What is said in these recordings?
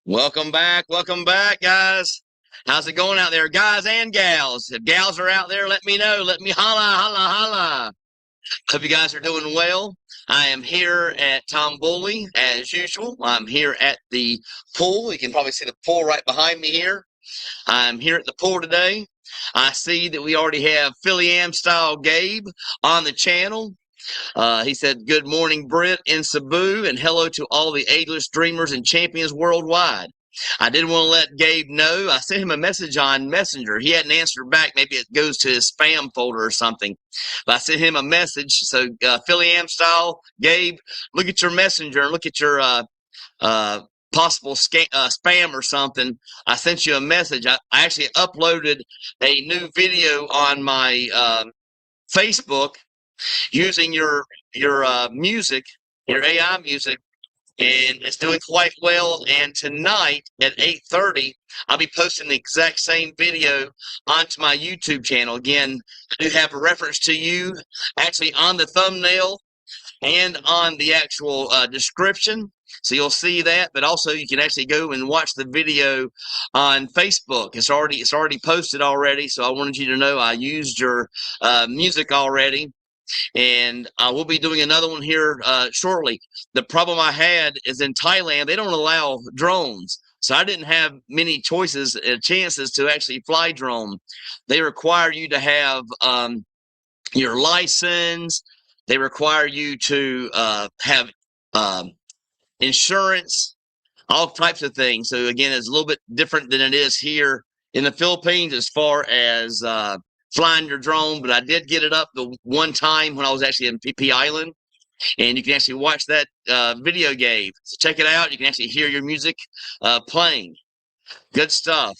Welcome back, guys. How's it going out there, guys and gals? If gals are out there, let me know. Let me holla, holla, holla. Hope you guys are doing well. I am here at Tom Bully as usual. I'm here at the pool. You can probably see the pool right behind me here. I'm here at the pool today. I see that we already have Philly Am Style Gabe on the channel. He said, "Good morning, Britt and Sabu, and hello to all the ageless dreamers and champions worldwide." I did want to let Gabe know. I sent him a message on Messenger. He hadn't answered back. Maybe it goes to his spam folder or something. But I sent him a message. So, Philly Am Style, Gabe, look at your Messenger and look at your uh, possible spam or something. I sent you a message. I actually uploaded a new video on my Facebook using your music, your AI music, and it's doing quite well. And tonight at 8:30, I'll be posting the exact same video onto my YouTube channel. Again, I do have a reference to you actually on the thumbnail and on the actual description. So you'll see that, but also you can actually go and watch the video on Facebook. It's already posted already. So I wanted you to know I used your music already. And we'll be doing another one here shortly. The problem I had is in Thailand, they don't allow drones. So I didn't have many choices, chances to actually fly drone. They require you to have your license. They require you to have insurance, all types of things. So again, it's a little bit different than it is here in the Philippines as far as flying your drone, but I did get it up the one time when I was actually in PP Island, and you can actually watch that video, Gabe. So check it out. You can actually hear your music playing. Good stuff.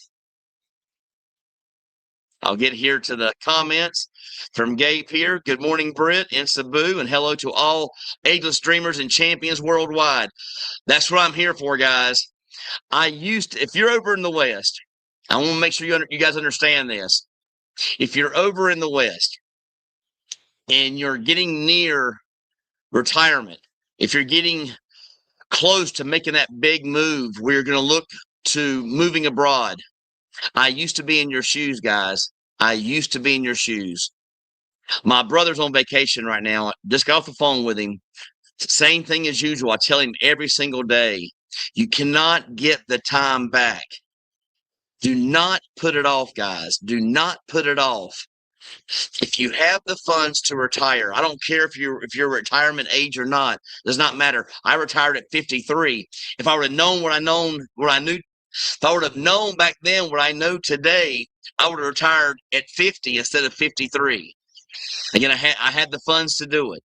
I'll get here to the comments from Gabe here. Good morning, Britt and Sabu, and hello to all ageless dreamers and champions worldwide. That's what I'm here for, guys. If you're over in the West, I want to make sure you guys understand this. If you're over in the West and you're getting near retirement, if you're getting close to making that big move where you're going to look to moving abroad, I used to be in your shoes, guys. I used to be in your shoes. My brother's on vacation right now. Just got off the phone with him. Same thing as usual. I tell him every single day, you cannot get the time back. Do not put it off, guys. Do not put it off. If you have the funds to retire, I don't care if you're retirement age or not. Does not matter. I retired at 53. If I would have known what I knew, if I would have known back then what I know today, I would have retired at 50 instead of 53. Again, I had the funds to do it.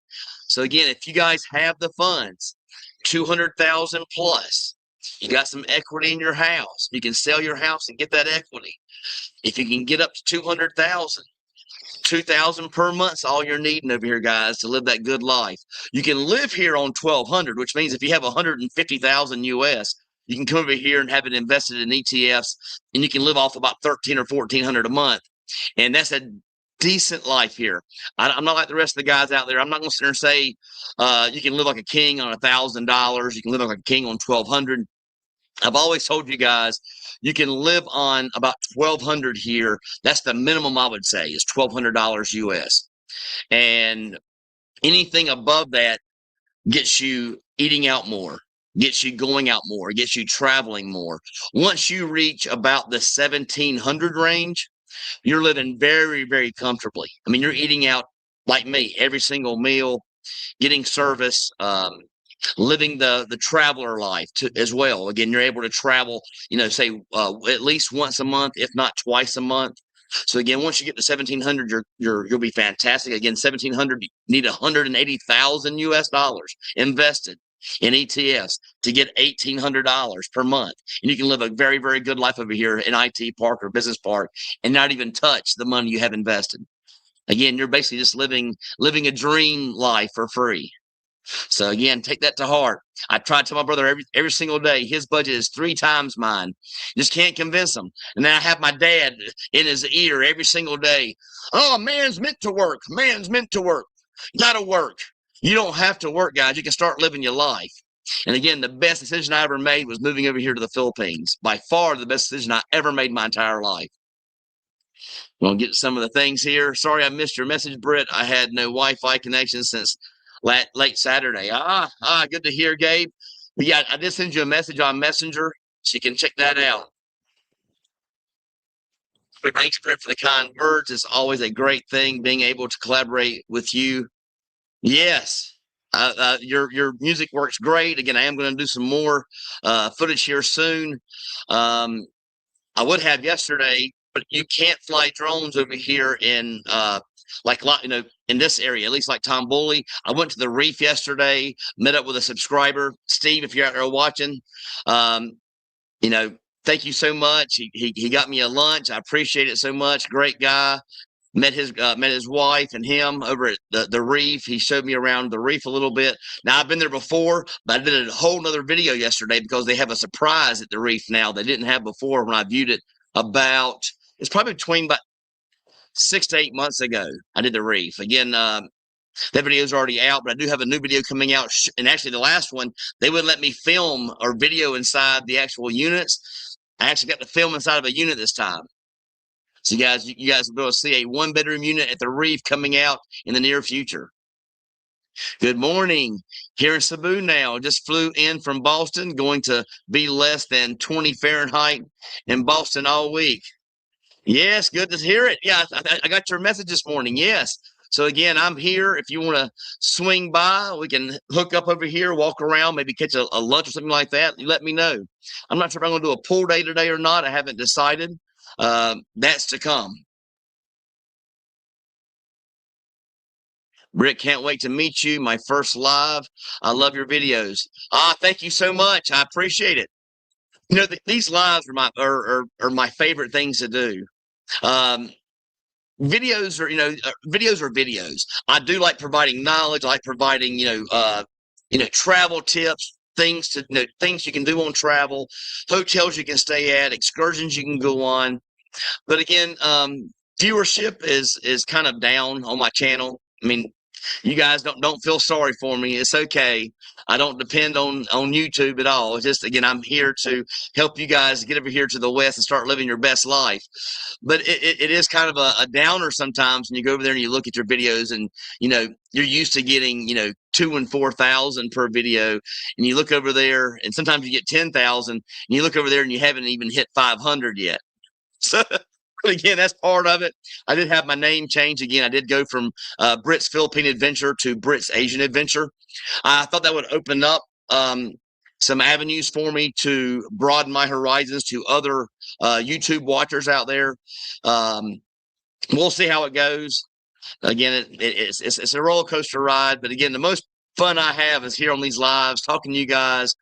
So again, if you guys have the funds, 200,000 plus, you got some equity in your house, you can sell your house and get that equity. If you can get up to 200,000, 2,000 per month's all you're needing over here, guys, to live that good life. You can live here on 1,200, which means if you have 150,000 US, you can come over here and have it invested in ETFs, and you can live off about 1,300 or 1,400 a month. And that's a decent life here. I'm not like the rest of the guys out there. I'm not going to sit there and say you can live like a king on $1,000. You can live like a king on 1,200. I've always told you guys, you can live on about 1,200 here. That's the minimum I would say is $1,200 US. And anything above that gets you eating out more, gets you going out more, gets you traveling more. Once you reach about the 1,700 range, you're living very, very comfortably. I mean, you're eating out like me every single meal, getting service, living the traveler life as well. Again, you're able to travel, say at least once a month, if not twice a month. So again, once you get to 1,700, you'll be fantastic. Again, 1,700, you need 180,000 US dollars invested in ETFs to get $1,800 per month, and you can live a very, very good life over here in IT Park or Business Park and not even touch the money you have invested. Again, you're basically just living a dream life for free. So again, take that to heart. I try to tell my brother every single day, his budget is 3 times mine. Just can't convince him. And then I have my dad in his ear every single day. Oh, man's meant to work. Man's meant to work. Gotta work. You don't have to work, guys. You can start living your life. And again, the best decision I ever made was moving over here to the Philippines. By far the best decision I ever made my entire life. We'll get to some of the things here. Sorry I missed your message, Britt. I had no Wi-Fi connection since late Saturday. Good to hear, Gabe. But yeah, I did send you a message on Messenger, so you can check that out. But thanks, Britt, for the kind words. It's always a great thing being able to collaborate with you. Yes. Your music works great. Again, I am going to do some more footage here soon. I would have yesterday, but you can't fly drones over here in in this area, at least like Tom Bully. I went to the reef yesterday, met up with a subscriber, Steve. If you're out there watching, thank you so much. He got me a lunch. I appreciate it so much. Great guy. Met his wife and him over at the reef. He showed me around the reef a little bit. Now I've been there before, but I did a whole nother video yesterday because they have a surprise at the reef now they didn't have before when I viewed it it's probably between about 6 to 8 months ago. I did the reef. Again, that video is already out, but I do have a new video coming out. And actually the last one, they wouldn't let me film or video inside the actual units. I actually got to film inside of a unit this time. So you guys will be able to see a 1-bedroom unit at the reef coming out in the near future. Good morning. Here in Cebu now. Just flew in from Boston, going to be less than 20 Fahrenheit in Boston all week. Yes, good to hear it. Yeah, I got your message this morning. Yes. So again, I'm here. If you want to swing by, we can hook up over here, walk around, maybe catch a lunch or something like that. You let me know. I'm not sure if I'm going to do a pool day today or not. I haven't decided. That's to come. Britt, can't wait to meet you. My first live. I love your videos. Thank you so much. I appreciate it. These lives are my favorite things to do. Videos are videos. I do like providing knowledge. I like providing travel tips, things you can do on travel, hotels you can stay at, excursions you can go on. But again, viewership is kind of down on my channel. I mean, you guys don't feel sorry for me. It's okay. I don't depend on YouTube at all. It's just, again, I'm here to help you guys get over here to the West and start living your best life. But it is kind of a downer sometimes when you go over there and you look at your videos and, you're used to getting, 2,000 and 4,000 per video. And you look over there and sometimes you get 10,000 and you look over there and you haven't even hit 500 yet. So again, that's part of it. I did have my name change again. I did go from Britt's Philippine Adventure to Britt's Asian Adventure. I thought that would open up some avenues for me to broaden my horizons to other YouTube watchers out there. We'll see how it goes. Again, it's a roller coaster ride. But again, the most fun I have is here on these lives, talking to you guys.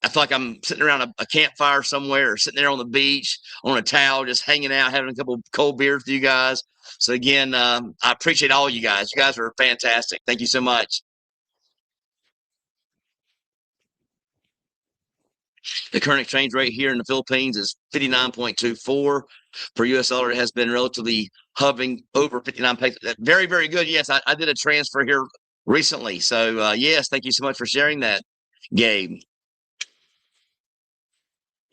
I feel like I'm sitting around a campfire somewhere or sitting there on the beach on a towel, just hanging out, having a couple cold beers with you guys. So again, I appreciate all you guys. You guys are fantastic. Thank you so much. The current exchange rate here in the Philippines is 59.24 per US dollar. It has been relatively hovering over 59 pesos. Very, very good. Yes, I did a transfer here recently. So yes, thank you so much for sharing that, Gabe.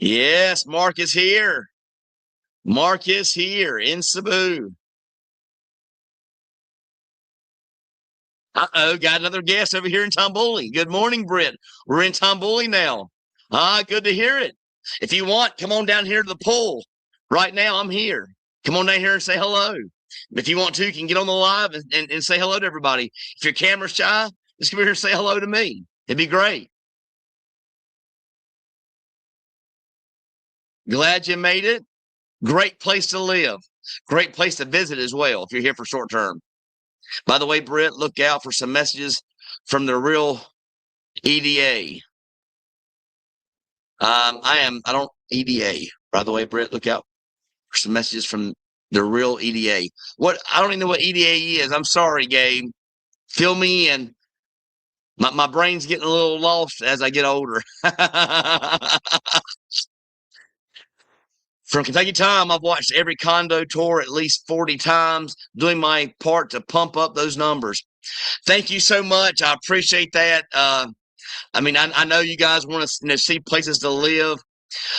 Yes, Mark is here. Mark is here in Cebu. Uh-oh, got another guest over here in Tambuli. Good morning, Britt. We're in Tambuli now. Good to hear it. If you want, come on down here to the pool. Right now, I'm here. Come on down here and say hello. If you want to, you can get on the live and say hello to everybody. If your camera's shy, just come here and say hello to me. It'd be great. Glad you made it. Great place to live. Great place to visit as well if you're here for short term. By the way, Britt, look out for some messages from the real EDA. I don't EDA. By the way, Britt, look out for some messages from the real EDA. I don't even know what EDA is. I'm sorry, Gabe. Fill me in. My brain's getting a little lost as I get older. From Kentucky Tom, I've watched every condo tour at least 40 times, doing my part to pump up those numbers. Thank you so much. I appreciate that. I mean, I know you guys want to see places to live.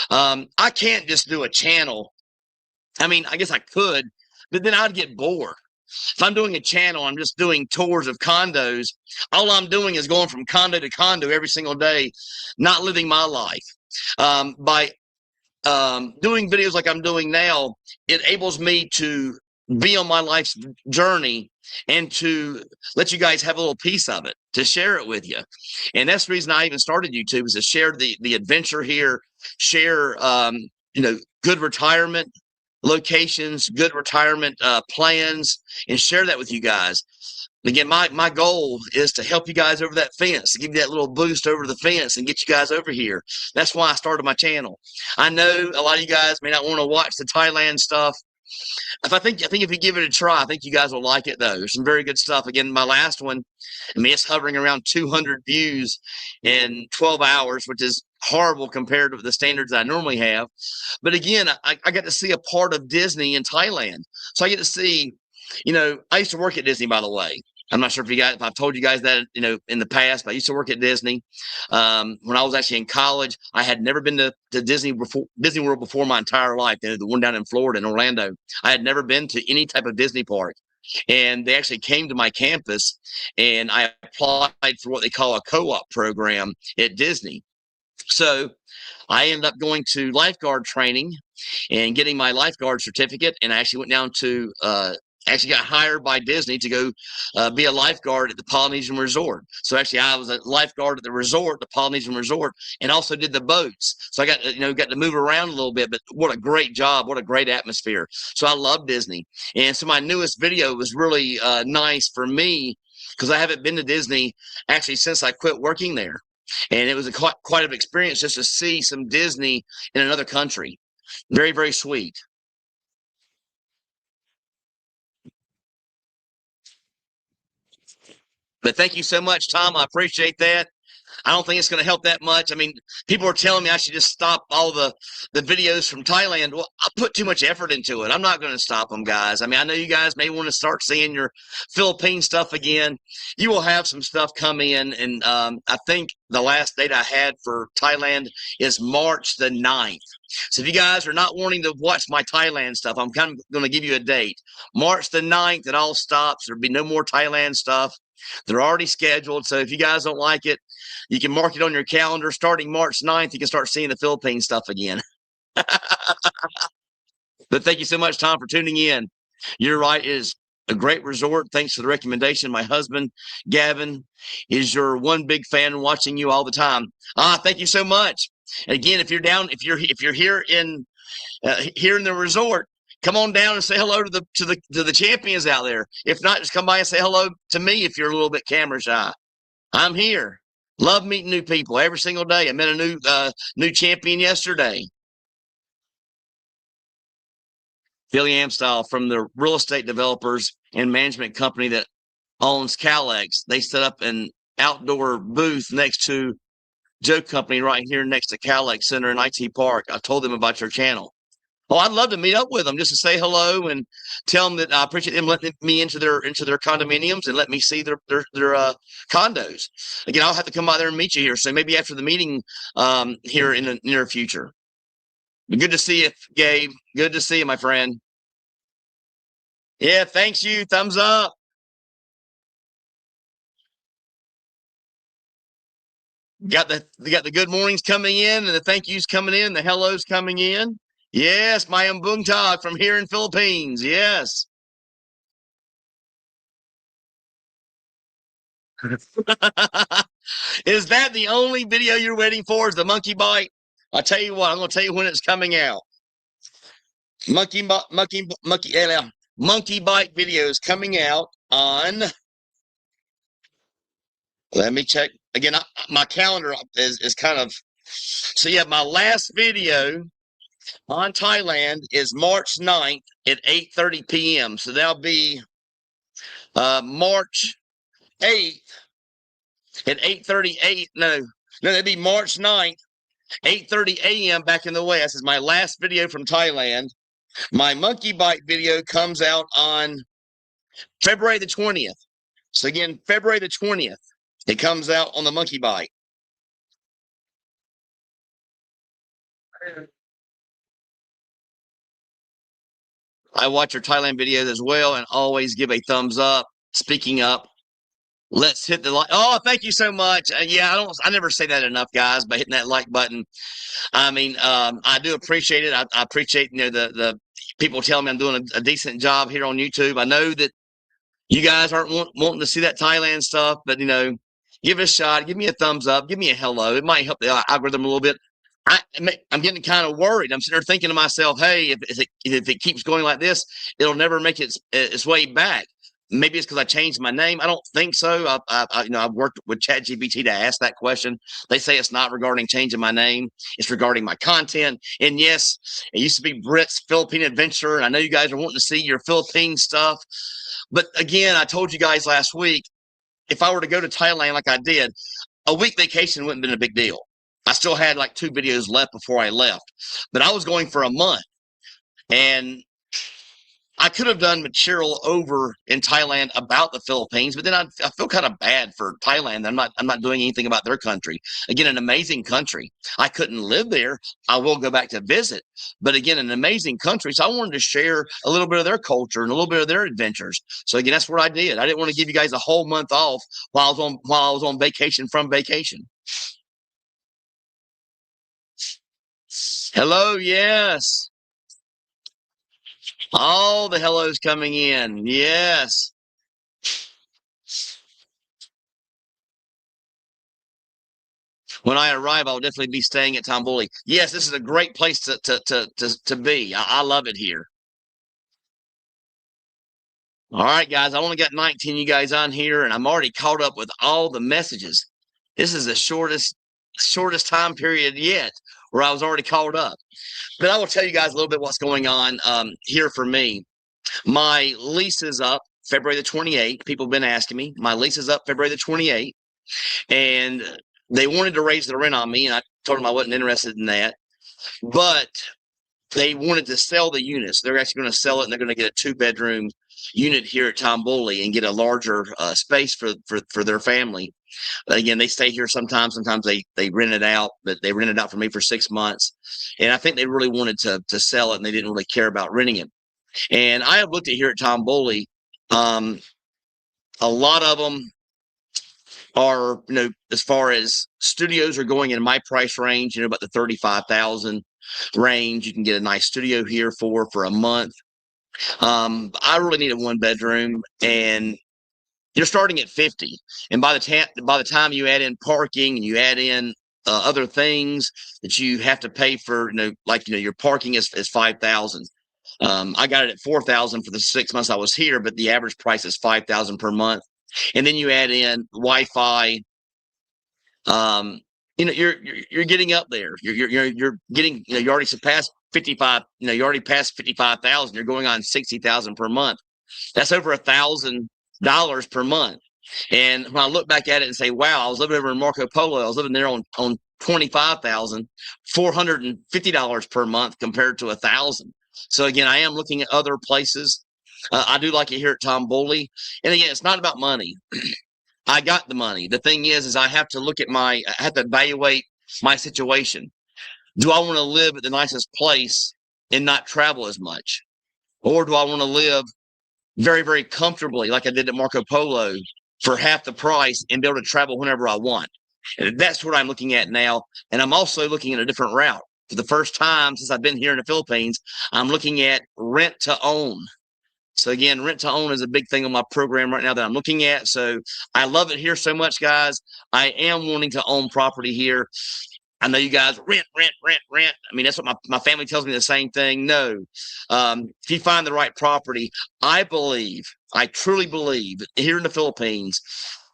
I can't just do a channel. I mean, I guess I could, but then I'd get bored. If I'm doing a channel, I'm just doing tours of condos. All I'm doing is going from condo to condo every single day, not living my life. By doing videos like I'm doing now, it enables me to be on my life's journey and to let you guys have a little piece of it, to share it with you. And that's the reason I even started YouTube, is to share the adventure here, share good retirement locations, good retirement plans, and share that with you guys. Again, my goal is to help you guys over that fence, to give you that little boost over the fence and get you guys over here. That's why I started my channel. I know a lot of you guys may not want to watch the Thailand stuff. I think if you give it a try, I think you guys will like it, though. There's some very good stuff. Again, my last one, I mean, it's hovering around 200 views in 12 hours, which is horrible compared to the standards I normally have. But again, I got to see a part of Disney in Thailand. So I get to see, I used to work at Disney, by the way. I'm not sure if I've told you guys that, in the past, but I used to work at Disney. When I was actually in college, I had never been to Disney World before my entire life. The one down in Florida, in Orlando. I had never been to any type of Disney park. And they actually came to my campus, and I applied for what they call a co-op program at Disney. So I ended up going to lifeguard training and getting my lifeguard certificate. And I actually went down to actually got hired by Disney to go be a lifeguard at the Polynesian Resort. So actually, I was a lifeguard at the resort, the Polynesian Resort, and also did the boats. So I got to move around a little bit. But what a great job! What a great atmosphere! So I love Disney. And so my newest video was really nice for me, because I haven't been to Disney actually since I quit working there. And it was quite an experience just to see some Disney in another country. Very, very sweet. But thank you so much, Tom. I appreciate that. I don't think it's going to help that much. I mean, people are telling me I should just stop all the videos from Thailand. Well, I put too much effort into it. I'm not going to stop them, guys. I mean, I know you guys may want to start seeing your Philippine stuff again. You will have some stuff come in, and I think the last date I had for Thailand is March the 9th. So if you guys are not wanting to watch my Thailand stuff, I'm kind of going to give you a date. March the 9th, it all stops. There'll be no more Thailand stuff. They're already scheduled. So if you guys don't like it, you can mark it on your calendar. Starting March 9th, you can start seeing the Philippine stuff again. But thank you so much, Tom, for tuning in. You're right. It is a great resort. Thanks for the recommendation. My husband, Gavin, is your one big fan, watching you all the time. Thank you so much. And again, if you're here in the resort, come on down and say hello to the champions out there. If not, just come by and say hello to me if you're a little bit camera shy. I'm here. Love meeting new people every single day. I met a new champion yesterday. Billy Amstyle from the real estate developers and management company that owns Calex. They set up an outdoor booth next to Joe Company right here next to Calex Center in IT Park. I told them about your channel. Oh, I'd love to meet up with them just to say hello and tell them that I appreciate them letting me into their condominiums and let me see their condos. Again, I'll have to come by there and meet you here. So maybe after the meeting here in the near future. Good to see you, Gabe. Good to see you, my friend. Yeah, thanks you. Thumbs up. Got the good mornings coming in and the thank yous coming in, the hellos coming in. Yes, my Mbung Tag from here in Philippines. Yes. Is that the only video you're waiting for? Is the monkey bite? I'll tell you what, I'm going to tell you when it's coming out. Monkey bite video is coming out on. Let me check again. My calendar is kind of. So yeah, my last video on Thailand is March 9th at 8:30 p.m. So that'll be March 8th at 8:38. No, that'd be March 9th, 8:30 a.m. back in the West. This is my last video from Thailand. My monkey bite video comes out on February the 20th. So again, February the 20th, it comes out on the monkey bite. I watch your Thailand videos as well and always give a thumbs up. Speaking up, let's hit the like. Oh, thank you so much. Yeah, I never say that enough, guys, by hitting that like button. I mean, I do appreciate it. I appreciate, the people telling me I'm doing a decent job here on YouTube. I know that you guys aren't wanting to see that Thailand stuff, but give it a shot. Give me a thumbs up. Give me a hello. It might help the algorithm a little bit. I'm getting kind of worried. I'm sitting there thinking to myself, hey, if it keeps going like this, it'll never make its way back. Maybe it's because I changed my name. I don't think so. I've worked with ChatGPT to ask that question. They say it's not regarding changing my name. It's regarding my content. And yes, it used to be Britt's Philippine Adventure. And I know you guys are wanting to see your Philippine stuff. But again, I told you guys last week, if I were to go to Thailand like I did, a week vacation wouldn't have been a big deal. I still had like 2 videos left before I left, but I was going for a month, and I could have done material over in Thailand about the Philippines, but then I feel kind of bad for Thailand. I'm not doing anything about their country. Again, an amazing country. I couldn't live there. I will go back to visit, but again, an amazing country. So I wanted to share a little bit of their culture and a little bit of their adventures. So again, that's what I did. I didn't want to give you guys a whole month off while I was on vacation from vacation. Hello, yes. All the hellos coming in. Yes. When I arrive, I'll definitely be staying at Tamboli. Yes, this is a great place to be. I love it here. All right, guys. I only got 19 you guys on here, and I'm already caught up with all the messages. This is the shortest time period yet where I was already caught up. But I will tell you guys a little bit what's going on here for me. My lease is up February the 28th. People have been asking me. My lease is up February the 28th. And they wanted to raise the rent on me, and I told them I wasn't interested in that. But they wanted to sell the units. They're actually going to sell it, and they're going to get a 2-bedroom unit here at Tamboli and get a larger space for their family. But again, they stay here sometimes. Sometimes they rent it out, but they rent it out for me for 6 months. And I think they really wanted to sell it, and they didn't really care about renting it. And I have looked at here at Tamboli. A lot of them are, as far as studios are going in my price range, about the 35,000 range. You can get a nice studio here for a month. I really need a 1-bedroom, and you're starting at 50. And by the time you add in parking and you add in other things that you have to pay for, your parking is 5,000. I got it at 4,000 for the 6 months I was here, but the average price is 5,000 per month. And then you add in Wi-Fi. You're getting up there. You're getting, you already surpassed 55. You already passed 55,000. You're going on 60,000 per month. That's over $1,000 per month. And when I look back at it and say, wow, I was living over in Marco Polo. I was living there on $25,450 per month compared to 1,000. So again, I am looking at other places. I do like it here at Tamboli. And again, it's not about money. I got the money. The thing is I have to I have to evaluate my situation. Do I want to live at the nicest place and not travel as much? Or do I want to live very, very comfortably like I did at Marco Polo for half the price and be able to travel whenever I want? And that's what I'm looking at now. And I'm also looking at a different route. For the first time since I've been here in the Philippines, I'm looking at rent to own. So again, rent to own is a big thing on my program right now that I'm looking at. So I love it here so much, guys. I am wanting to own property here. I know you guys rent. I mean, that's what my family tells me, the same thing. No. If you find the right property, I truly believe here in the Philippines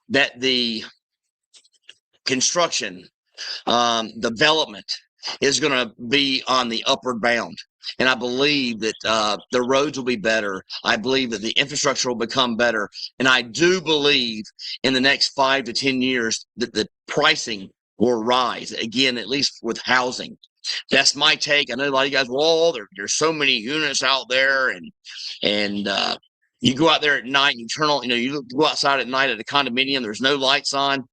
that the construction, development is going to be on the upward bound. And I believe that the roads will be better. I believe that the infrastructure will become better. And I do believe in the next 5 to 10 years that the pricing will rise again, at least with housing. That's my take. I know a lot of you guys, well, there's so many units out there, and you go out there at night and you turn on, you go outside at night at a condominium, there's no lights on.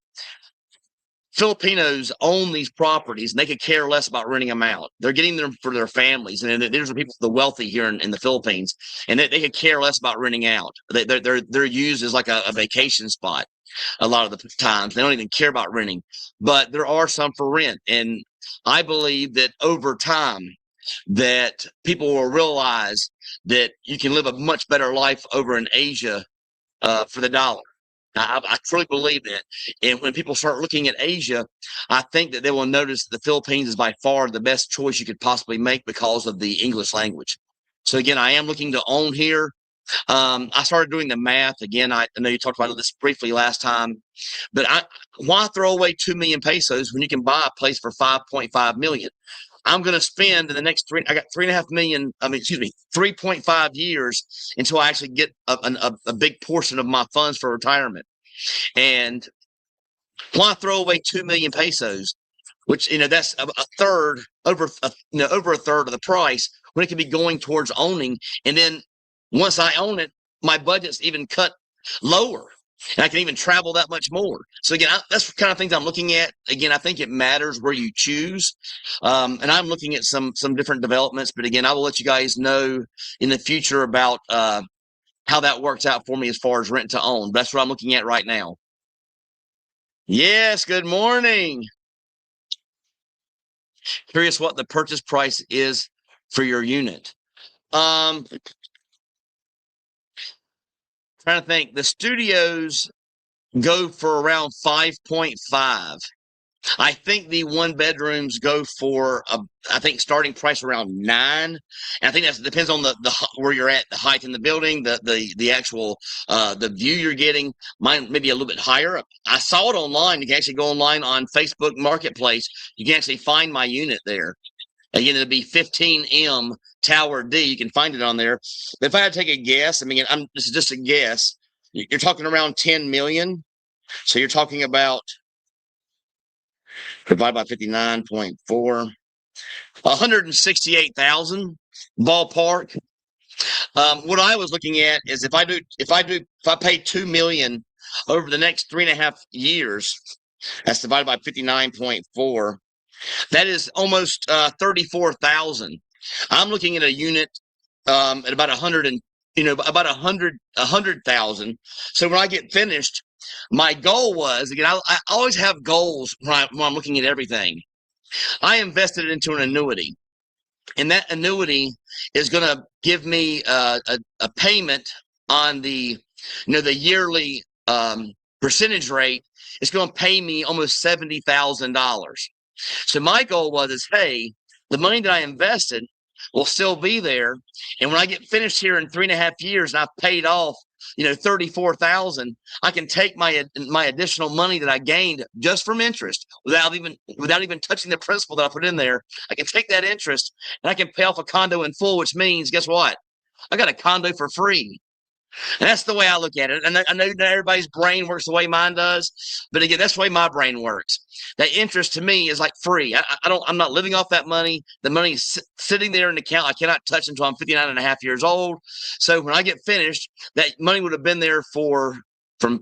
Filipinos own these properties and they could care less about renting them out. They're getting them for their families. And there's the people, the wealthy here in the Philippines, and they could care less about renting out. They're used as like a vacation spot a lot of the times. They don't even care about renting, but there are some for rent. And I believe that over time that people will realize that you can live a much better life over in Asia for the dollar. I truly believe that. And when people start looking at Asia, I think that they will notice that the Philippines is by far the best choice you could possibly make because of the English language. So again, I am looking to own here. I started doing the math again. I know you talked about this briefly last time, but why throw away 2 million pesos when you can buy a place for 5.5 million? I'm going to spend in the next I got 3.5 million, 3.5 years until I actually get a big portion of my funds for retirement. And why throw away 2 million pesos, which, that's a third, over a third of the price when it could be going towards owning. And then once I own it, my budget's even cut lower. And I can even travel that much more. So again, that's the kind of things I'm looking at. Again, I think it matters where you choose. And I'm looking at some different developments. But again, I will let you guys know in the future about how that works out for me as far as rent to own. That's what I'm looking at right now. Yes, good morning. Curious what the purchase price is for your unit. Trying to think. The studios go for around 5.5. I think the one bedrooms go for I think starting price around 9. And I think that depends on the where you're at, the height in the building, the actual the view you're getting. Mine maybe a little bit higher. I saw it online. You can actually go online on Facebook Marketplace. You can actually find my unit there. Again, it'll be 15M Tower D. You can find it on there. But if I had to take a guess, this is just a guess. You're talking around 10 million. So you're talking about divided by 59.4, 168,000 ballpark. What I was looking at is if I pay 2 million over the next 3.5 years, that's divided by 59.4. That is almost 34,000. I'm looking at a unit at about 100 and about 100,000. So when I get finished, my goal was, again, I always have goals when I'm looking at everything. I invested into an annuity, and that annuity is going to give me a payment on the yearly percentage rate. It's going to pay me almost $70,000. So my goal was, hey, the money that I invested will still be there, and when I get finished here in 3.5 years and I've paid off 34,000, I can take my additional money that I gained just from interest without even touching the principal that I put in there. I can take that interest and I can pay off a condo in full, which means, guess what? I got a condo for free. And that's the way I look at it. And I know that everybody's brain works the way mine does, but again, that's the way my brain works. That interest to me is like free. I'm not living off that money. The money's sitting there in the account. I cannot touch until I'm 59.5 years old. So when I get finished, that money would have been there from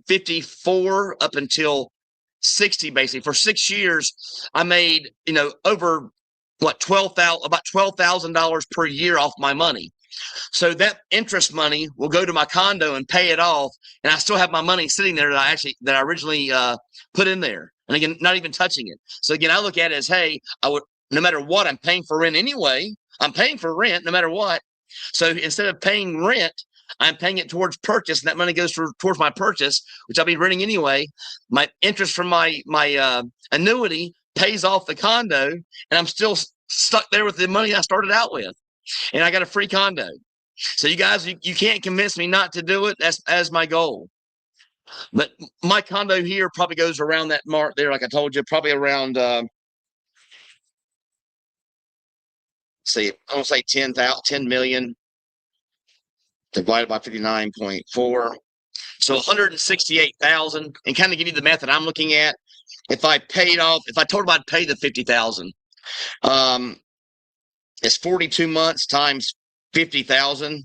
54 up until 60, basically. For 6 years, I made, over about $12,000 per year off my money. So that interest money will go to my condo and pay it off, and I still have my money sitting there that I originally put in there, and again, not even touching it. So again, I look at it as, hey, no matter what, I'm paying for rent anyway. I'm paying for rent no matter what. So instead of paying rent, I'm paying it towards purchase, and that money goes towards my purchase, which I'll be renting anyway. My interest from my annuity pays off the condo, and I'm still stuck there with the money I started out with. And I got a free condo. So you guys, you can't convince me not to do it. That's my goal. But my condo here probably goes around that mark there, like I told you, probably around, I'm going to say 10 million divided by 59.4. So 168,000, and kind of give you the method I'm looking at. If I told them I'd pay the 50,000, it's 42 months times 50,000.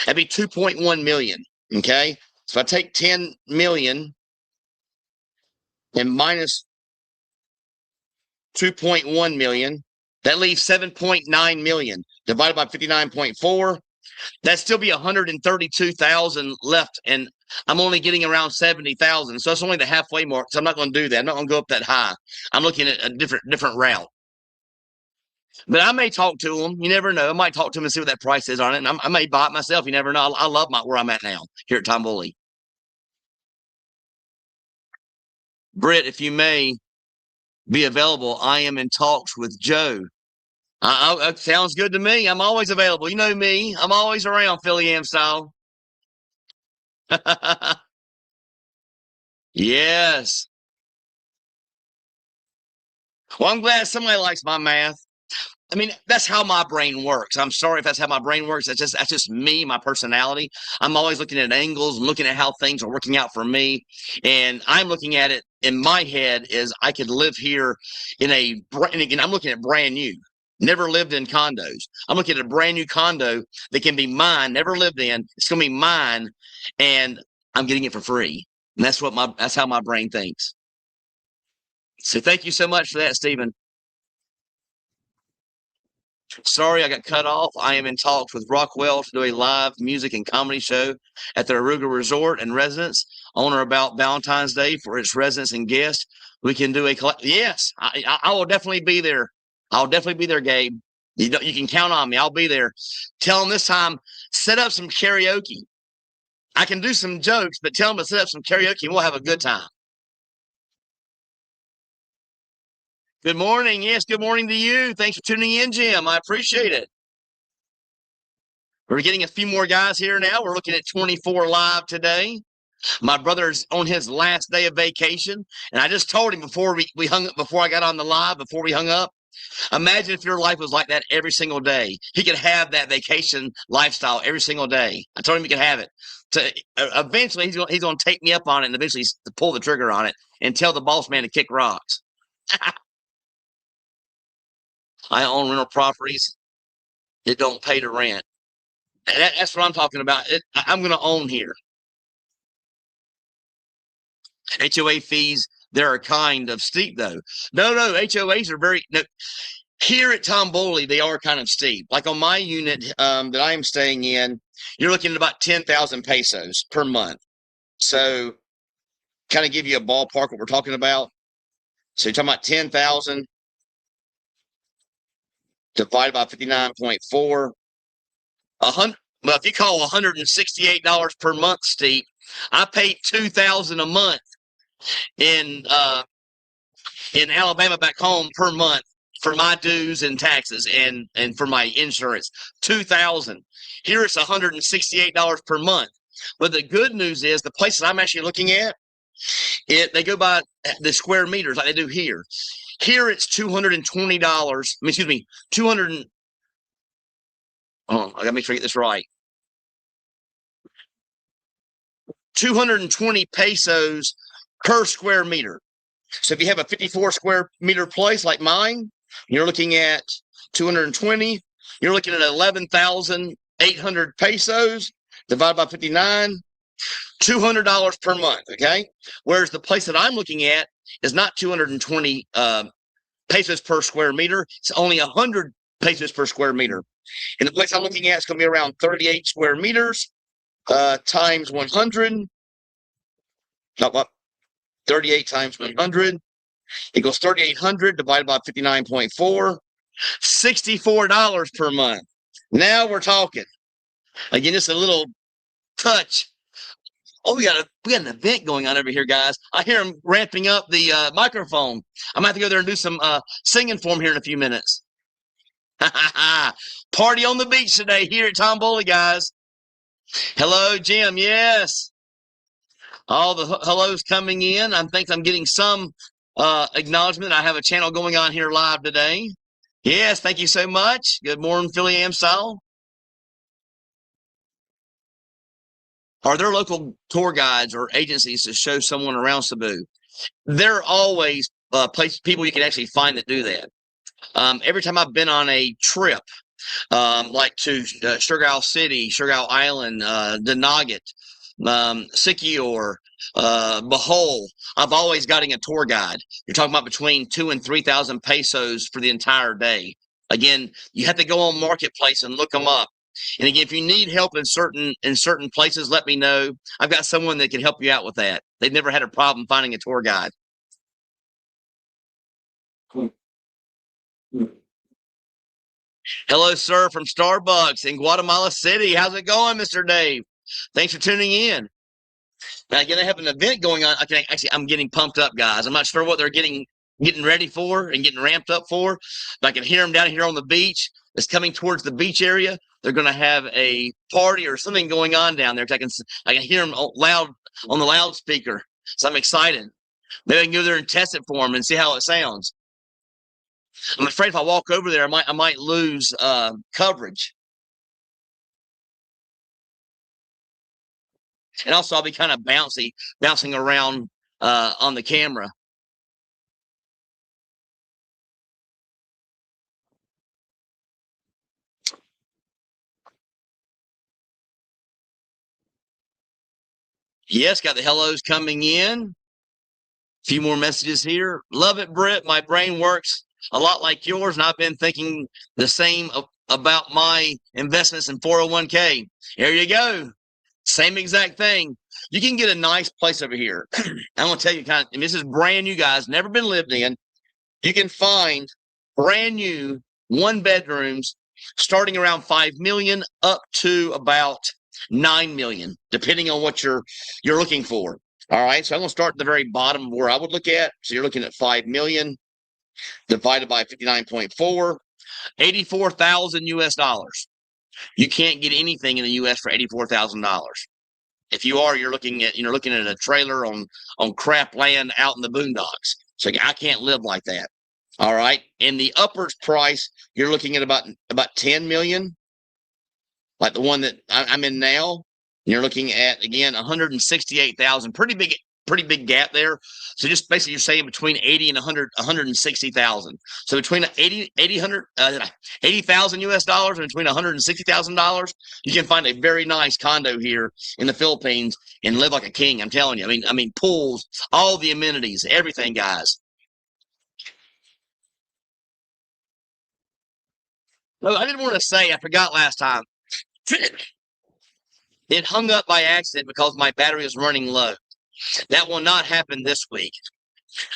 That'd be 2.1 million. Okay. So if I take 10 million and minus 2.1 million. That leaves 7.9 million divided by 59.4. That'd still be 132,000 left, and I'm only getting around 70,000. So that's only the halfway mark. So I'm not going to do that. I'm not going to go up that high. I'm looking at a different route. But I may talk to them. You never know. I might talk to them and see what that price is on it. And I may buy it myself. You never know. I love where I'm at now here at Tom Bully. Britt, if you may be available, I am in talks with Joe. Sounds good to me. I'm always available. You know me. I'm always around, Philly Am style. Yes. Well, I'm glad somebody likes my math. I mean, that's how my brain works. I'm sorry if that's how my brain works. That's just me, my personality. I'm always looking at angles and looking at how things are working out for me. And I'm looking at it in my head as I could live here and again, I'm looking at brand new. Never lived in condos. I'm looking at a brand new condo that can be mine, never lived in. It's gonna be mine, and I'm getting it for free. And that's how my brain thinks. So thank you so much for that, Stephen. Sorry, I got cut off. I am in talks with Rockwell to do a live music and comedy show at the Aruga Resort and Residence on or about Valentine's Day for its residents and guests. We can do yes, I will definitely be there. I'll definitely be there, Gabe. You can count on me. I'll be there. Tell them this time, set up some karaoke. I can do some jokes, but tell them to set up some karaoke and we'll have a good time. Good morning. Yes, good morning to you. Thanks for tuning in, Jim. I appreciate it. We're getting a few more guys here now. We're looking at 24 live today. My brother's on his last day of vacation, and I just told him before we hung up, before I got on the live, before we hung up, imagine if your life was like that every single day. He could have that vacation lifestyle every single day. I told him he could have it. Eventually, he's going to take me up on it and eventually pull the trigger on it and tell the boss man to kick rocks. I own rental properties that don't pay to rent. That's what I'm talking about. I'm going to own here. HOA fees, they're kind of steep, though. No, HOAs are very no, here at Tom Bully, they are kind of steep. Like on my unit that I am staying in, you're looking at about 10,000 pesos per month. So kind of give you a ballpark what we're talking about. So you're talking about 10,000 divided by 59.4. Well, if you call $168 per month steep, I paid $2,000 a month in Alabama back home per month for my dues and taxes and for my insurance. $2,000. Here it's $168 per month. But the good news is the places I'm actually looking at, they go by the square meters like they do here. Here it's $220. Excuse me, 200. Oh, I gotta make sure I get this right. 220 pesos per square meter. So if you have a 54 square meter place like mine, you're looking at 220. You're looking at 11,800 pesos divided by 59. $200 per month, okay? Whereas the place that I'm looking at is not 220 pesos per square meter. It's only 100 pesos per square meter. And the place I'm looking at is going to be around 38 square meters times 100. 38 times 100 equals 3,800 divided by 59.4. $64 per month. Now we're talking. Again, just a little touch. Oh, we got an event going on over here, guys. I hear him ramping up the microphone. I'm going to have to go there and do some singing for him here in a few minutes. Party on the beach today here at Tom Bully, guys. Hello, Jim. Yes. All the hellos coming in. I think I'm getting some acknowledgement. I have a channel going on here live today. Yes, thank you so much. Good morning, Philly Am style. Are there local tour guides or agencies to show someone around Cebu? There are always people you can actually find that do that. Every time I've been on a trip, like to Surigao City, Surigao Island, Dinagat, Siquijor, Bohol. I've always gotten a tour guide. You're talking about between 2,000 and 3,000 pesos for the entire day. Again, you have to go on Marketplace and look them up. And again, if you need help in certain places, let me know. I've got someone that can help you out with that. They've never had a problem finding a tour guide. Hello, sir, from Starbucks in Guatemala City. How's it going, Mr. Dave? Thanks for tuning in. Now, again, they have an event going on. I'm getting pumped up, guys. I'm not sure what they're getting ready for and getting ramped up for, but I can hear them down here on the beach. It's coming towards the beach area. They're going to have a party or something going on down there. I can hear them loud on the loudspeaker. So I'm excited. Maybe I can go there and test it for them and see how it sounds. I'm afraid if I walk over there, I might lose coverage. And also, I'll be kind of bouncing around on the camera. Yes, got the hellos coming in. A few more messages here. Love it, Britt. My brain works a lot like yours, and I've been thinking the same about my investments in 401k. There you go. Same exact thing. You can get a nice place over here. I'm going to tell you and this is brand new, guys, never been lived in. You can find brand new 1-bedrooms starting around 5 million up to about 9 million, depending on what you're looking for. All right. So I'm going to start at the very bottom where I would look at. So you're looking at 5 million divided by 59.4, 84,000 US dollars. You can't get anything in the US for $84,000. If you are, you're looking at a trailer on crap land out in the boondocks. So I can't live like that. All right. And the uppers price, you're looking at about 10 million, like the one that I'm in now. You're looking at, again, 168,000. Pretty big gap there. So just basically you're saying between 80 and 160,000. So between 80,000 US dollars and between $160,000, you can find a very nice condo here in the Philippines and live like a king. I'm telling you. I mean pools, all the amenities, everything, guys. No, I didn't want to say, I forgot last time. It hung up by accident because my battery was running low. That will not happen this week.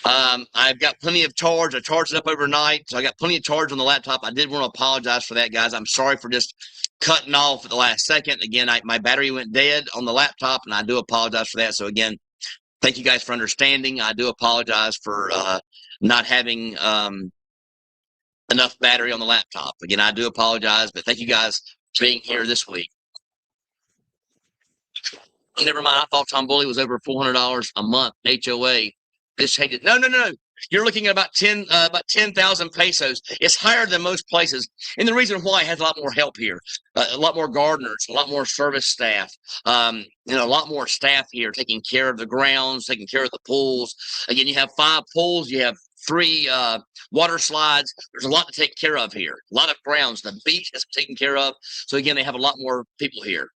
I've got plenty of charge. I charged it up overnight, so I got plenty of charge on the laptop. I did want to apologize for that, guys. I'm sorry for just cutting off at the last second. Again, my battery went dead on the laptop, and I do apologize for that. So again, thank you guys for understanding. I do apologize for not having enough battery on the laptop. Again, I do apologize, but thank you guys for being here this week. Never mind. I thought Tom Bully was over $400 a month HOA. This changed. No. You're looking at about 10,000 pesos. It's higher than most places, and the reason why it has a lot more help here, a lot more gardeners, a lot more service staff, a lot more staff here taking care of the grounds, taking care of the pools. Again, you have 5 pools. You have 3 water slides. There's a lot to take care of here. A lot of grounds. The beach is taken care of. So again, they have a lot more people here.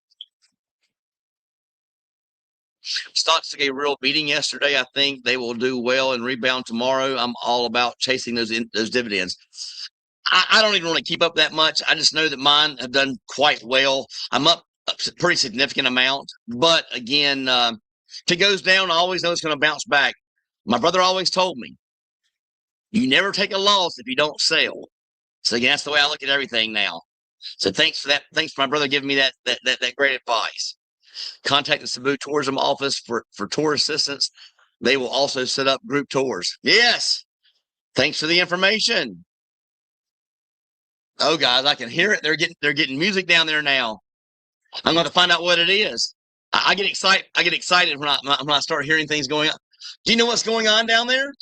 Stocks took a real beating yesterday. I think they will do well and rebound tomorrow. I'm all about chasing those dividends. I don't even want to keep up that much. I just know that mine have done quite well. I'm up a pretty significant amount. But again, if it goes down, I always know it's going to bounce back. My brother always told me, you never take a loss if you don't sell. So again, that's the way I look at everything now. So thanks for that. Thanks for my brother giving me that great advice. Contact the Cebu Tourism Office for tour assistance. They will also set up group tours. Yes. Thanks for the information. Oh, guys, I can hear it. They're getting music down there now. I'm going to find out what it is. I get excited. I get excited when I start hearing things going on. Do you know what's going on down there?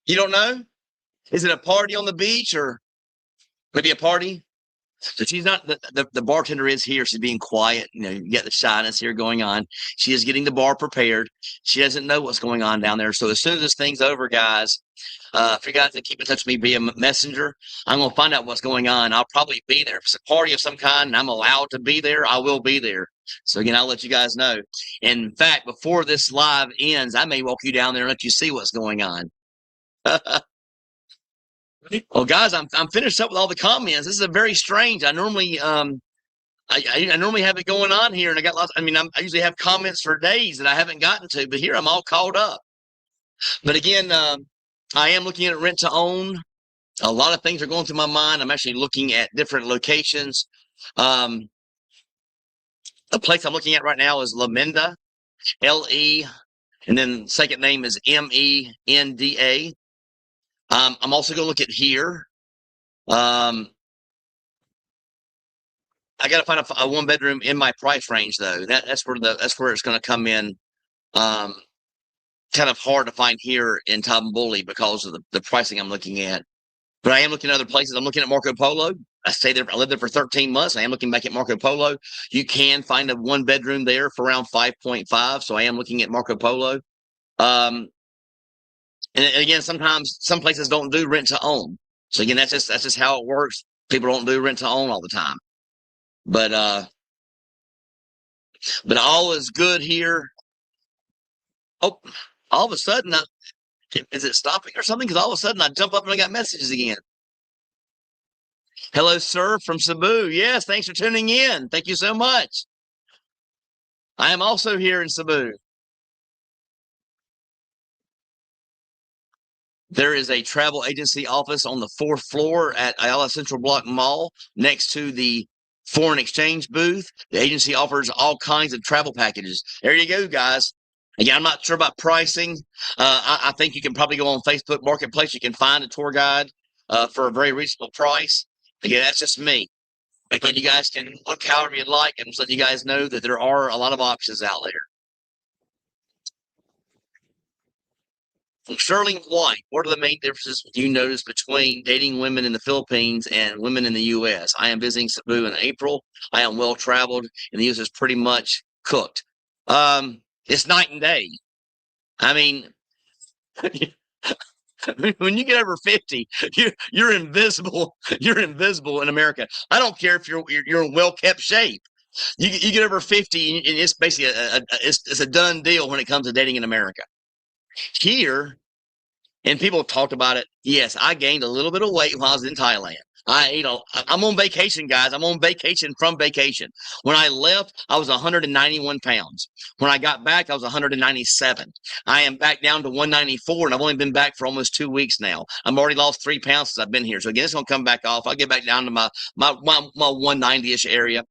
You don't know? Is it a party on the beach or maybe a party? So she's not the bartender is here. She's being quiet. You know, you get the shyness here going on. She is getting the bar prepared. She doesn't know what's going on down there. So as soon as this thing's over, guys, if you guys can keep in touch with me via messenger, I'm gonna find out what's going on. I'll probably be there. If it's a party of some kind and I'm allowed to be there, I will be there. So again, I'll let you guys know. In fact, before this live ends, I may walk you down there and let you see what's going on. Well, guys, I'm finished up with all the comments. This is a very strange. I normally I normally have it going on here, and I got lots. I mean, I usually have comments for days that I haven't gotten to, but here I'm all caught up. But again, I am looking at rent to own. A lot of things are going through my mind. I'm actually looking at different locations. The place I'm looking at right now is Lemenda, L-E, and then second name is M-E-N-D-A. I'm also going to look at here. I got to find a one bedroom in my price range though. That's where it's going to come in. Kind of hard to find here in Tomboli because of the pricing I'm looking at. But I am looking at other places. I'm looking at Marco Polo. I stayed there. I lived there for 13 months. I am looking back at Marco Polo. You can find a one bedroom there for around 5.5. So I am looking at Marco Polo. And again, sometimes some places don't do rent to own. So again, that's just how it works. People don't do rent to own all the time. But all is good here. Oh, all of a sudden, is it stopping or something? Because all of a sudden I jump up and I got messages again. Hello, sir, from Cebu. Yes, thanks for tuning in. Thank you so much. I am also here in Cebu. There is a travel agency office on the 4th floor at Ayala Central Block Mall next to the foreign exchange booth. The agency offers all kinds of travel packages. There you go, guys. Again, I'm not sure about pricing. I think you can probably go on Facebook Marketplace. You can find a tour guide for a very reasonable price. Again, that's just me. Again, you guys can look however you like. I'm just letting you guys know that there are a lot of options out there. Sterling White, what are the main differences you notice between dating women in the Philippines and women in the U.S.? I am visiting Cebu in April. I am well traveled, and the U.S. is pretty much cooked. It's night and day. I mean, when you get over 50, you're invisible. You're invisible in America. I don't care if you're in well kept shape. You get over 50, and it's basically it's a done deal when it comes to dating in America. Here, and people have talked about it. Yes, I gained a little bit of weight while I was in Thailand. I'm on vacation, guys. I'm on vacation from vacation. When I left, I was 191 pounds. When I got back, I was 197. I am back down to 194, and I've only been back for almost 2 weeks now. I've already lost 3 pounds since I've been here. So again, it's going to come back off. I'll get back down to my 190-ish area.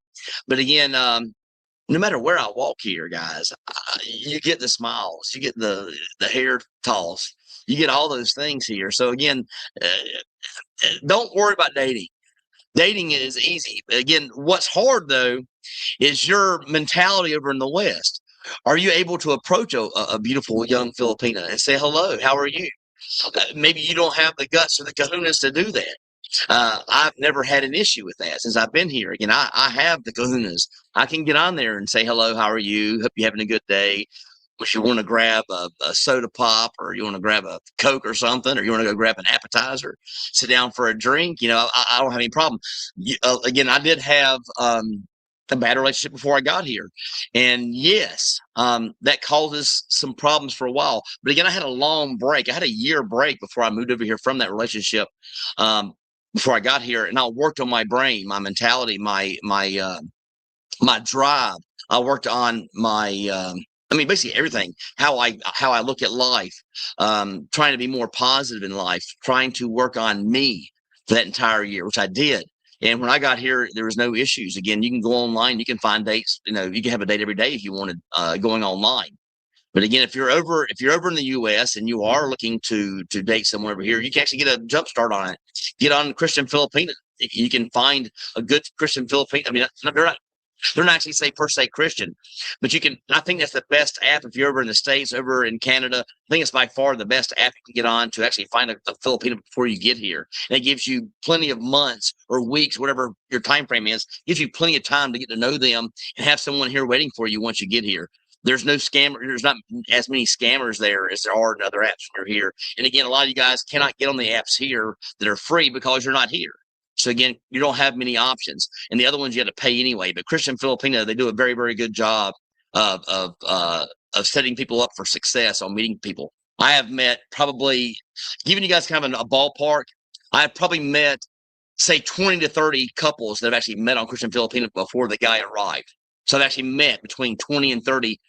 But again, no matter where I walk here, guys, you get the smiles, you get the hair toss, you get all those things here. So again, don't worry about dating. Dating is easy. Again, what's hard though is your mentality over in the West. Are you able to approach a beautiful young Filipina and say hello? How are you? Maybe you don't have the guts or the kahunas to do that. I've never had an issue with that since I've been here. Again, I have the kahunas. I can get on there and say hello. How are you? Hope you're having a good day. If you want to grab a soda pop, or you want to grab a Coke or something, or you want to go grab an appetizer, sit down for a drink, I don't have any problem. Again, I did have a bad relationship before I got here, and yes, that causes some problems for a while. But again, I had a long break. I had a year break before I moved over here from that relationship. Before I got here, and I worked on my brain, my mentality, my drive. I worked on my basically everything, how I look at life, trying to be more positive in life, trying to work on me for that entire year, which I did. And when I got here, there was no issues. Again, you can go online, you can find dates, you can have a date every day if you wanted, going online. But again, if you're over in the U.S. and you are looking to date someone over here, you can actually get a jump start on it. Get on Christian Filipina. You can find a good Christian Filipina. I mean, they're not They're not actually say per se Christian, but you can. I think that's the best app if you're over in the States, over in Canada. I think it's by far the best app you can get on to actually find a Filipino before you get here. And it gives you plenty of months or weeks, whatever your time frame is. Gives you plenty of time to get to know them and have someone here waiting for you once you get here. There's no scammer. There's not as many scammers there as there are in other apps when you're here. And again, a lot of you guys cannot get on the apps here that are free because you're not here. So again, you don't have many options, and the other ones you have to pay anyway. But Christian Filipino, they do a very, very good job of setting people up for success on meeting people. I have met probably, giving you guys kind of a ballpark, I have probably met, say, 20 to 30 couples that have actually met on Christian Filipino before the guy arrived. So I've actually met between 20 and 30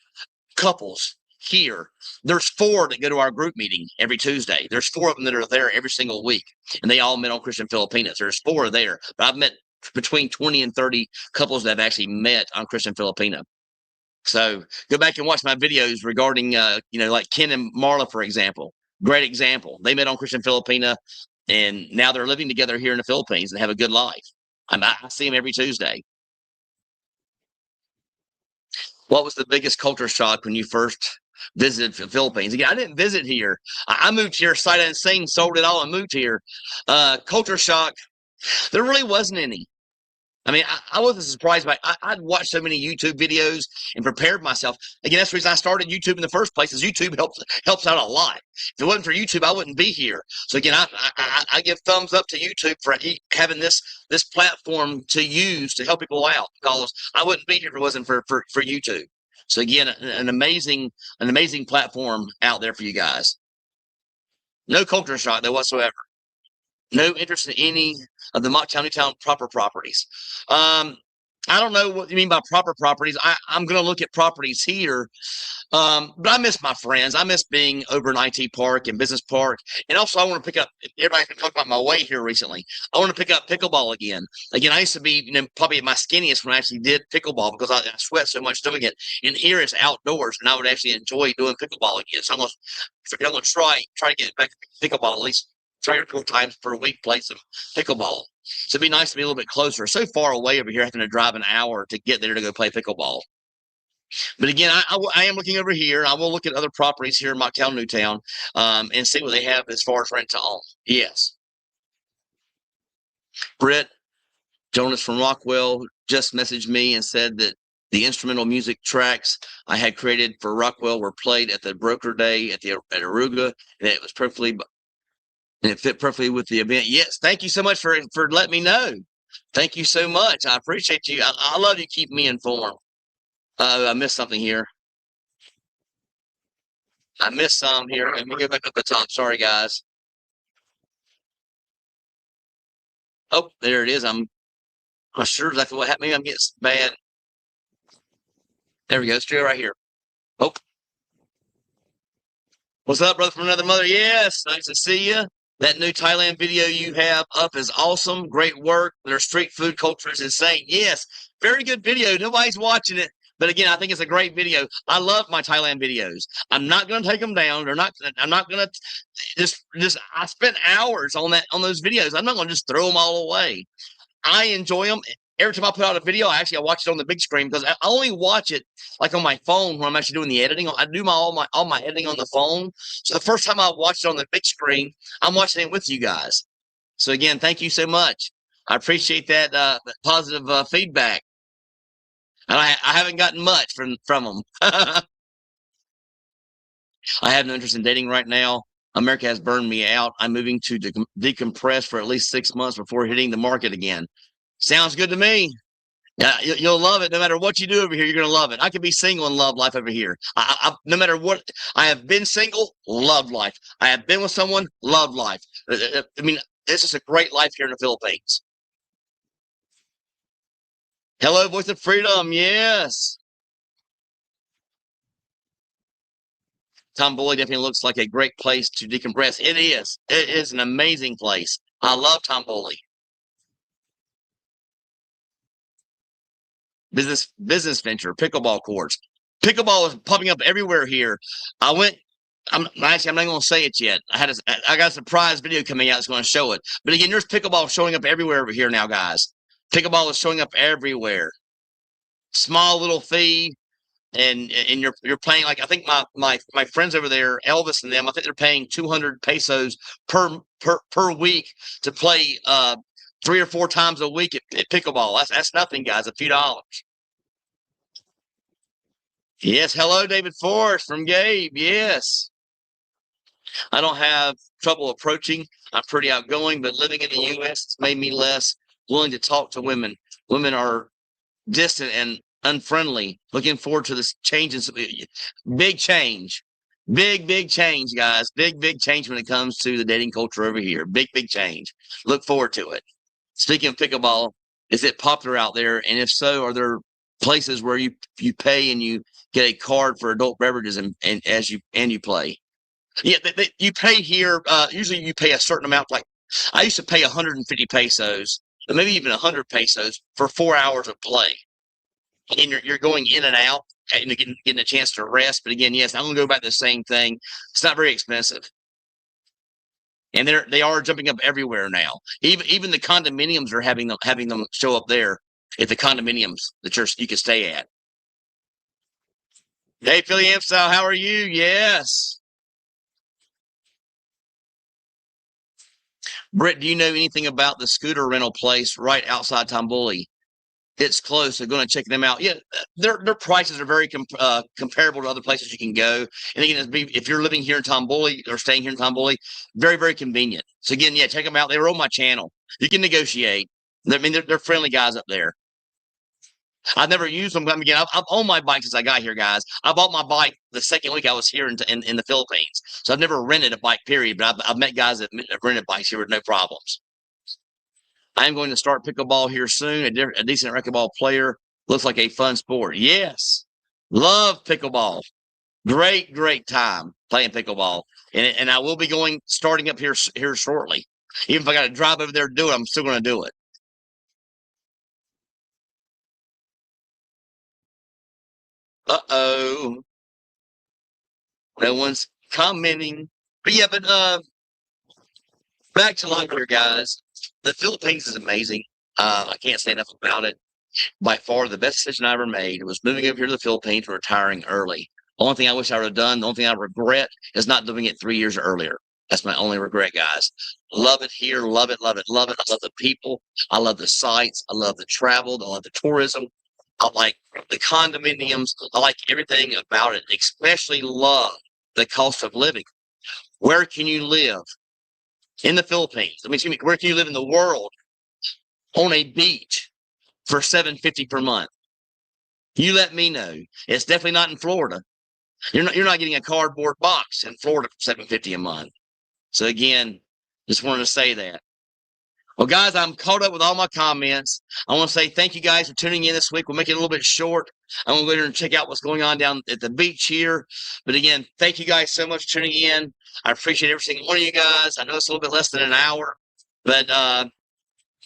couples here. There's 4 that go to our group meeting every Tuesday. There's 4 of them that are there every single week, and they all met on Christian Filipinos. There's 4 there, but I've met between 20 and 30 couples that have actually met on Christian Filipino. So go back and watch my videos regarding, like Ken and Marla, for example. Great example. They met on Christian Filipino, and now they're living together here in the Philippines and have a good life. I see them every Tuesday. What was the biggest culture shock when you first visited the Philippines? Again, I didn't visit here. I moved here sight unseen, sold it all, and moved here. Culture shock, there really wasn't any. I mean, I wasn't surprised by it. I'd watched so many YouTube videos and prepared myself. Again, that's the reason I started YouTube in the first place, is YouTube helps out a lot. If it wasn't for YouTube, I wouldn't be here. So again, I give thumbs up to YouTube for having this platform to use to help people out, because I wouldn't be here if it wasn't for YouTube. So again, an amazing platform out there for you guys. No culture shock though whatsoever. No interest in any of the Mocktown Newtown proper properties. I don't know what you mean by proper properties. I'm going to look at properties here, but I miss my friends. I miss being over in IT Park and Business Park. And also, I want to pick up, everybody's been talking about my weight here recently. I want to pick up pickleball again. Again, I used to be probably at my skinniest when I actually did pickleball, because I sweat so much doing it. And here it's outdoors, and I would actually enjoy doing pickleball again. So I'm going to try to get back to pickleball at least 3 or 4 times per week, play some pickleball. So it'd be nice to be a little bit closer. So far away over here, having to drive an hour to get there to go play pickleball. But again, I am looking over here. I will look at other properties here in Mocktown, Newtown, and see what they have as far as rent to own. Yes. Britt Jonas from Rockwell just messaged me and said that the instrumental music tracks I had created for Rockwell were played at the broker day at Aruga, and it was perfectly. And it fit perfectly with the event. Yes, thank you so much for letting me know. Thank you so much. I appreciate you. I love you keeping me informed. I missed something here. I missed some here. Let me go back up the top. Sorry, guys. Oh, there it is. I'm not sure exactly what happened. Maybe I'm getting bad. There we go. Still right here. Oh. What's up, brother from another mother? Yes, nice to see you. That new Thailand video you have up is awesome. Great work. Their street food culture is insane. Yes, very good video. Nobody's watching it. But again, I think it's a great video. I love my Thailand videos. I'm not going to take them down. I'm not going to I spent hours on those videos. I'm not going to just throw them all away. I enjoy them. Every time I put out a video, I watch it on the big screen, because I only watch it like on my phone when I'm actually doing the editing. I do all my editing on the phone. So the first time I watched it on the big screen, I'm watching it with you guys. So again, thank you so much. I appreciate that positive feedback. And I haven't gotten much from them. I have no interest in dating right now. America has burned me out. I'm moving to decompress for at least 6 months before hitting the market again. Sounds good to me. Yeah, you'll love it. No matter what you do over here, you're going to love it. I could be single and love life over here. No matter what, I have been single, loved life. I have been with someone, loved life. I mean, this is a great life here in the Philippines. Hello, Voice of Freedom. Yes. Tomboli definitely looks like a great place to decompress. It is. It is an amazing place. I love Tomboli. Business venture, pickleball courts. Pickleball is popping up everywhere here. I'm not going to say it yet. I got a surprise video coming out that's going to show it. But again, there's pickleball showing up everywhere over here now, guys. Pickleball is showing up everywhere. small little fee, and you're paying, like, I think my friends over there, Elvis and them, I think they're paying 200 pesos per week to play 3 or 4 times a week at pickleball. That's nothing, guys. A few dollars. Yes, hello, David Forrest from Gabe. Yes, I don't have trouble approaching. I'm pretty outgoing, but living in the U.S. has made me less willing to talk to women. Women are distant and unfriendly. Looking forward to this changes. Big change. Big change, guys. Big change when it comes to the dating culture over here. Big change. Look forward to it. Speaking of pickleball, is it popular out there? And if so, are there places where you pay and you get a card for adult beverages and as you play? Yeah, you pay here. Usually, you pay a certain amount. Like I used to pay 150 pesos, or maybe even 100 pesos for 4 hours of play, and you're going in and out, and you're getting a chance to rest. But again, yes, I'm going to go back to the same thing. It's not very expensive, and they are jumping up everywhere now. Even the condominiums are having them show up there at the condominiums that you can stay at. Hey, Philly Amstel, how are you? Yes. Britt, do you know anything about the scooter rental place right outside Tamboli? It's close. So going to check them out. Yeah, their prices are very comparable to other places you can go. And again, if you're living here in Tamboli or staying here in Tamboli, very convenient. So again, yeah, check them out. They were on my channel. You can negotiate. I mean, they're friendly guys up there. I've never used them. Again, I've owned my bike since I got here, guys. I bought my bike the second week I was here in the Philippines. So I've never rented a bike, period. But I've met guys that have rented bikes here with no problems. I'm going to start pickleball here soon. A decent racquetball player. Looks like a fun sport. Yes. Love pickleball. Great time playing pickleball. And I will be starting up here shortly. Even if I got to drive over there to do it, I'm still going to do it. Uh-oh. No one's commenting. But yeah, back to life here, guys. The Philippines is amazing. I can't say enough about it. By far, the best decision I ever made was moving over here to the Philippines and retiring early. Only thing I wish I would have done, the only thing I regret is not doing it 3 years earlier. That's my only regret, guys. Love it here. Love it. I love the people. I love the sights. I love the travel. I love the tourism. I like the condominiums. I like everything about it, especially love the cost of living. Where can you live in the Philippines? I mean, excuse me, where can you live in the world on a beach for $750 per month? You let me know. It's definitely not in Florida. You're not getting a cardboard box in Florida for $750 a month. So again, just wanted to say that. Well, guys, I'm caught up with all my comments. I want to say thank you guys for tuning in this week. We'll make it a little bit short. I'm going to go here and check out what's going on down at the beach here. But again, thank you guys so much for tuning in. I appreciate every single one of you guys. I know it's a little bit less than an hour, but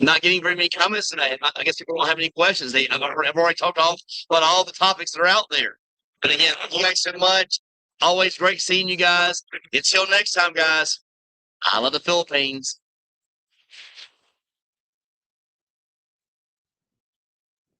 not getting very many comments today. I guess people don't have any questions. I've already talked about all the topics that are out there. But again, thank you guys so much. Always great seeing you guys. Until next time, guys. I love the Philippines.